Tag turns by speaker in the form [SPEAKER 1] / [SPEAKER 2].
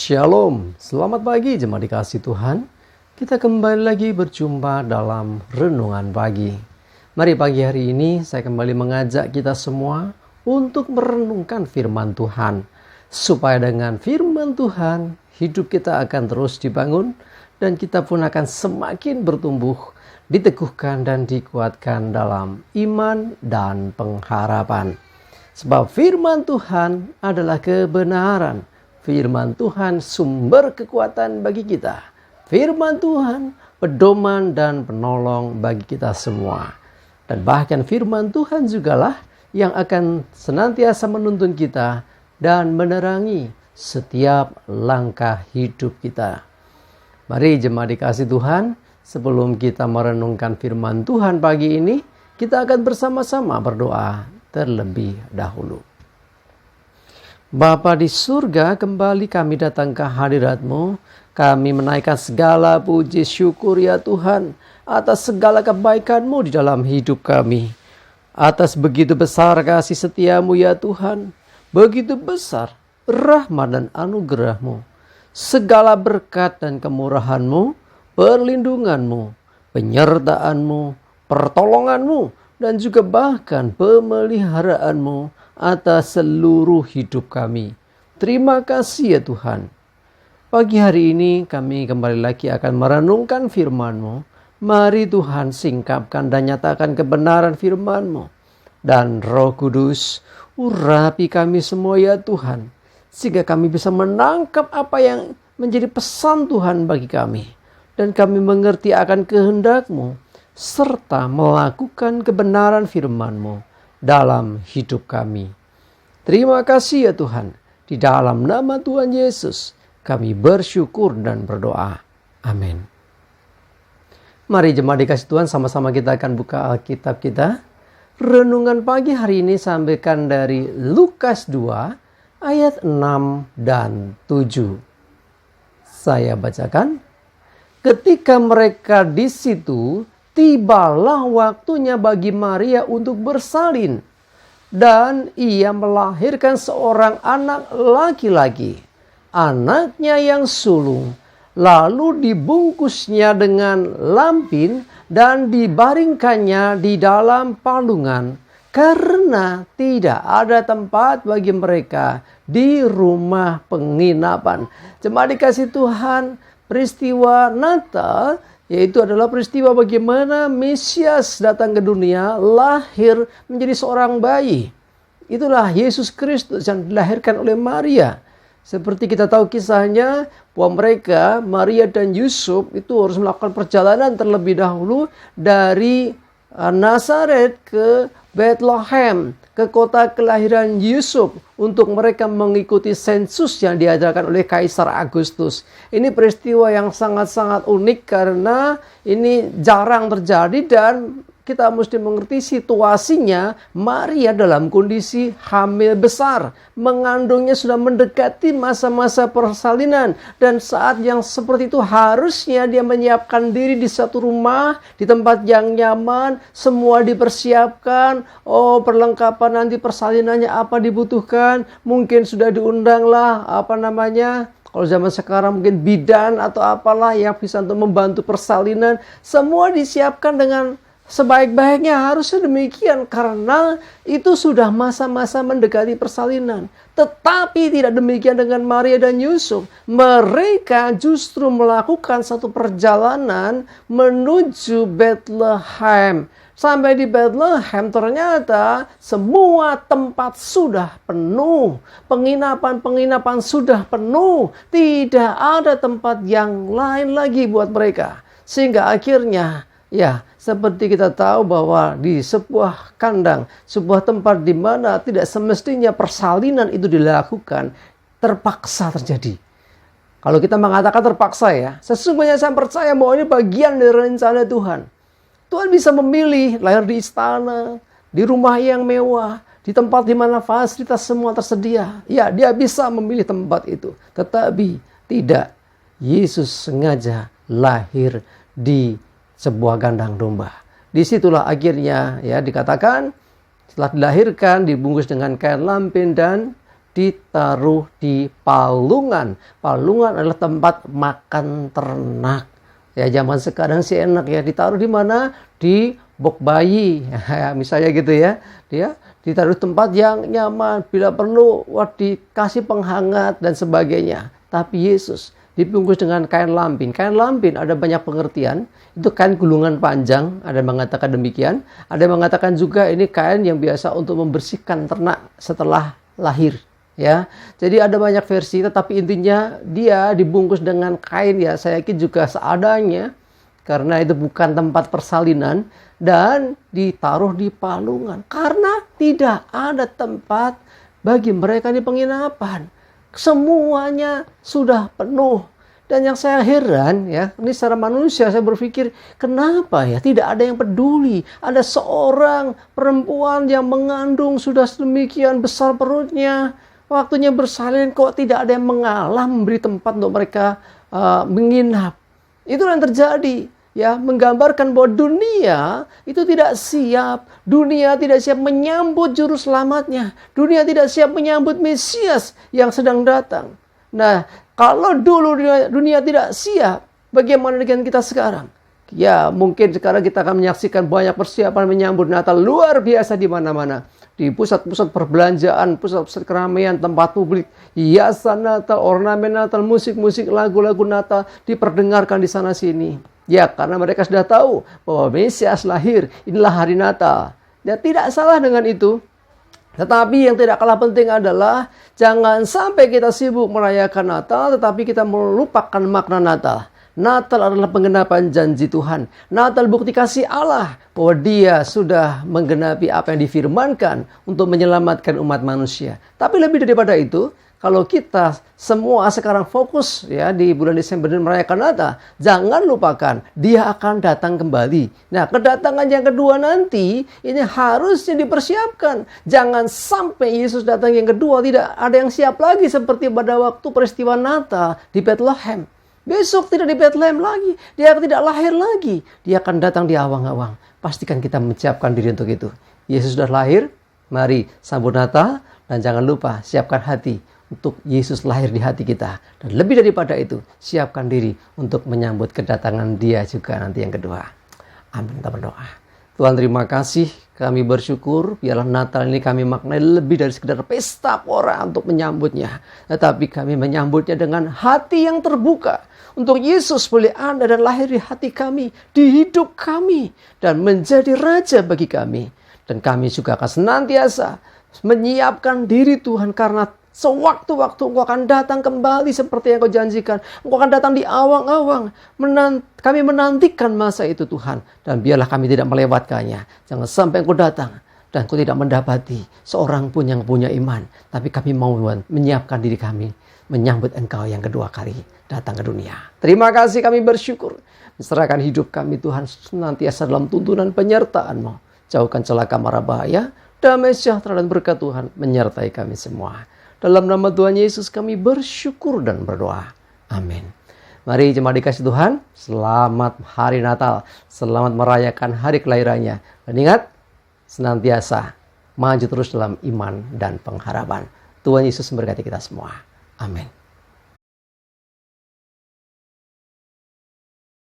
[SPEAKER 1] Shalom, selamat pagi jemaat dikasih Tuhan. Kita kembali lagi berjumpa dalam Renungan Pagi. Mari pagi hari ini saya kembali mengajak kita semua untuk merenungkan firman Tuhan. Supaya dengan firman Tuhan, hidup kita akan terus dibangun dan kita pun akan semakin bertumbuh, diteguhkan dan dikuatkan dalam iman dan pengharapan. Sebab firman Tuhan adalah kebenaran. Firman Tuhan sumber kekuatan bagi kita. Firman Tuhan pedoman dan penolong bagi kita semua. Dan bahkan firman Tuhan jugalah yang akan senantiasa menuntun kita dan menerangi setiap langkah hidup kita. Mari jemaat dikasih Tuhan, sebelum kita merenungkan firman Tuhan pagi ini, kita akan bersama-sama berdoa terlebih dahulu. Bapa di surga, kembali kami datang ke hadirat-Mu. Kami menaikkan segala puji syukur ya Tuhan atas segala kebaikan-Mu di dalam hidup kami. Atas begitu besar kasih setia-Mu ya Tuhan. Begitu besar rahmat dan anugerah-Mu. Segala berkat dan kemurahan-Mu, perlindungan-Mu, penyertaan-Mu, pertolongan-Mu, dan juga bahkan pemeliharaan-Mu atas seluruh hidup kami. Terima kasih ya Tuhan. Pagi hari ini kami kembali lagi akan merenungkan firman-Mu. Mari Tuhan singkapkan dan nyatakan kebenaran firman-Mu. Dan Roh Kudus urapi kami semua ya Tuhan. Sehingga kami bisa menangkap apa yang menjadi pesan Tuhan bagi kami. Dan kami mengerti akan kehendak-Mu. Serta melakukan kebenaran firman-Mu dalam hidup kami. Terima kasih ya Tuhan. Di dalam nama Tuhan Yesus kami bersyukur dan berdoa. Amin. Mari jemaat dikasih Tuhan, sama-sama kita akan buka Alkitab kita. Renungan pagi hari ini sampaikan dari Lukas 2 ayat 6 dan 7. Saya bacakan. Ketika mereka di situ, tibalah waktunya bagi Maria untuk bersalin. Dan ia melahirkan seorang anak laki-laki. Anaknya yang sulung. Lalu dibungkusnya dengan lampin dan dibaringkannya di dalam palungan. Karena tidak ada tempat bagi mereka di rumah penginapan. Jemaat dikasih Tuhan, peristiwa Natal yaitu adalah peristiwa bagaimana Mesias datang ke dunia, lahir menjadi seorang bayi. Itulah Yesus Kristus yang dilahirkan oleh Maria. Seperti kita tahu kisahnya, bahwa mereka, Maria dan Yusuf, itu harus melakukan perjalanan terlebih dahulu dari Nazaret ke Bethlehem, ke kota kelahiran Yusuf, untuk mereka mengikuti sensus yang diadakan oleh Kaisar Agustus. Ini peristiwa yang sangat-sangat unik karena ini jarang terjadi dan kita mesti mengerti situasinya. Maria dalam kondisi hamil besar, mengandungnya sudah mendekati masa-masa persalinan, dan saat yang seperti itu harusnya dia menyiapkan diri di satu rumah, di tempat yang nyaman, semua dipersiapkan. Oh, perlengkapan nanti persalinannya apa dibutuhkan, mungkin sudah diundanglah kalau zaman sekarang mungkin bidan atau apalah yang bisa untuk membantu persalinan. Semua disiapkan dengan sebaik-baiknya, harusnya demikian karena itu sudah masa-masa mendekati persalinan. Tetapi tidak demikian dengan Maria dan Yusuf. Mereka justru melakukan satu perjalanan menuju Bethlehem. Sampai di Bethlehem ternyata semua tempat sudah penuh. Penginapan-penginapan sudah penuh. Tidak ada tempat yang lain lagi buat mereka. Sehingga akhirnya seperti kita tahu bahwa di sebuah kandang, sebuah tempat di mana tidak semestinya persalinan itu dilakukan, terpaksa terjadi. Kalau kita mengatakan terpaksa sesungguhnya saya percaya bahwa ini bagian dari rencana Tuhan. Tuhan bisa memilih lahir di istana, di rumah yang mewah, di tempat di mana fasilitas semua tersedia. Ya, dia bisa memilih tempat itu. Tetapi tidak. Yesus sengaja lahir di sebuah kandang domba. Disitulah akhirnya dikatakan setelah dilahirkan dibungkus dengan kain lampin dan ditaruh di palungan. Palungan adalah tempat makan ternak. Ya, zaman sekarang sih enak ya, ditaruh di mana? Di box bayi. Misalnya gitu ya. Dia ditaruh tempat yang nyaman, bila perlu dikasih penghangat dan sebagainya. Tapi Yesus dibungkus dengan kain lampin. Kain lampin ada banyak pengertian. Itu kain gulungan panjang, ada yang mengatakan demikian. Ada yang mengatakan juga ini kain yang biasa untuk membersihkan ternak setelah lahir. Ya, jadi ada banyak versi, tetapi intinya dia dibungkus dengan kain ya. Saya yakin juga seadanya, karena itu bukan tempat persalinan, dan ditaruh di palungan karena tidak ada tempat bagi mereka di penginapan. Semuanya sudah penuh. Dan yang saya heran ya, ini secara manusia saya berpikir, kenapa ya tidak ada yang peduli? Ada seorang perempuan yang mengandung sudah sedemikian besar perutnya, waktunya bersalin, kok tidak ada yang mengalah memberi tempat untuk mereka menginap. Itu yang terjadi. Ya, menggambarkan bahwa dunia itu tidak siap. Dunia tidak siap menyambut juru selamatnya. Dunia tidak siap menyambut Mesias yang sedang datang. Nah, kalau dulu dunia tidak siap, bagaimana dengan kita sekarang? Ya, mungkin sekarang kita akan menyaksikan banyak persiapan menyambut Natal luar biasa di mana-mana. Di pusat-pusat perbelanjaan, pusat-pusat keramaian, tempat publik, hiasan Natal, ornamen Natal, musik-musik, lagu-lagu Natal diperdengarkan di sana-sini. Ya, karena mereka sudah tahu bahwa Mesias lahir, inilah hari Natal. Dan tidak salah dengan itu. Tetapi yang tidak kalah penting adalah jangan sampai kita sibuk merayakan Natal, tetapi kita melupakan makna Natal. Natal adalah penggenapan janji Tuhan. Natal bukti kasih Allah bahwa Dia sudah menggenapi apa yang difirmankan untuk menyelamatkan umat manusia. Tapi lebih daripada itu, kalau kita semua sekarang fokus ya di bulan Desember dan merayakan Natal, jangan lupakan Dia akan datang kembali. Nah, kedatangan yang kedua nanti ini harusnya dipersiapkan. Jangan sampai Yesus datang yang kedua tidak ada yang siap lagi seperti pada waktu peristiwa Natal di Bethlehem. Besok tidak di Bethlehem lagi, Dia tidak lahir lagi. Dia akan datang di awang-awang. Pastikan kita menyiapkan diri untuk itu. Yesus sudah lahir, mari sambut Natal dan jangan lupa siapkan hati untuk Yesus lahir di hati kita. Dan lebih daripada itu, siapkan diri untuk menyambut kedatangan Dia juga nanti yang kedua. Amin, kita berdoa. Tuhan, terima kasih, kami bersyukur biarlah Natal ini kami maknai lebih dari sekedar pesta pora untuk menyambutnya. Tetapi kami menyambutnya dengan hati yang terbuka. Untuk Yesus boleh ada dan lahir di hati kami, di hidup kami. Dan menjadi Raja bagi kami. Dan kami juga akan senantiasa menyiapkan diri Tuhan karena sewaktu-waktu Engkau akan datang kembali seperti yang Kau janjikan. Engkau akan datang di awang-awang. Kami menantikan masa itu Tuhan. Dan biarlah kami tidak melewatkannya. Jangan sampai Engkau datang dan Engkau tidak mendapati seorang pun yang punya iman. Tapi kami mau menyiapkan diri kami menyambut Engkau yang kedua kali datang ke dunia. Terima kasih, kami bersyukur. Serahkan hidup kami Tuhan senantiasa dalam tuntunan penyertaan-Mu. Jauhkan celaka mara bahaya. Damai sejahtera dan berkat Tuhan menyertai kami semua. Dalam nama Tuhan Yesus kami bersyukur dan berdoa. Amin. Mari jemaat dikasih Tuhan, selamat hari Natal. Selamat merayakan hari kelahirannya. Dan ingat, senantiasa maju terus dalam iman dan pengharapan. Tuhan Yesus memberkati kita semua. Amin.